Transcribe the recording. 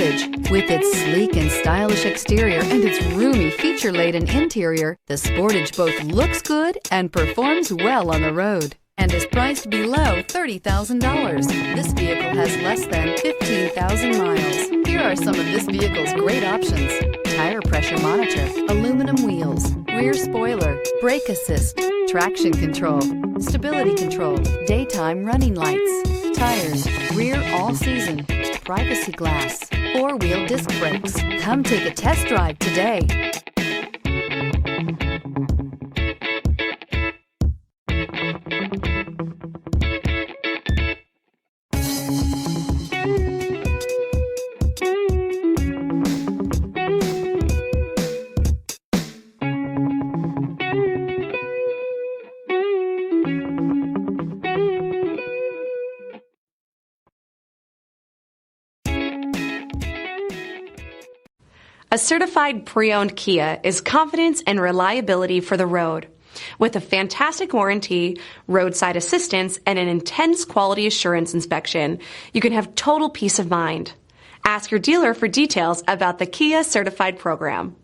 Sportage. With its sleek and stylish exterior and its roomy feature-laden interior, the Sportage both looks good and performs well on the road and is priced below $30,000. This vehicle has less than 15,000 miles. Here are some of this vehicle's great options: tire pressure monitor, aluminum wheels, rear spoiler, brake assist, traction control, stability control, daytime running lights, tires, rear all-season, privacy glass, four-wheel disc brakes. Come take a test drive today. A certified pre-owned Kia is confidence and reliability for the road. With a fantastic warranty, roadside assistance, and an intense quality assurance inspection, you can have total peace of mind. Ask your dealer for details about the Kia Certified program.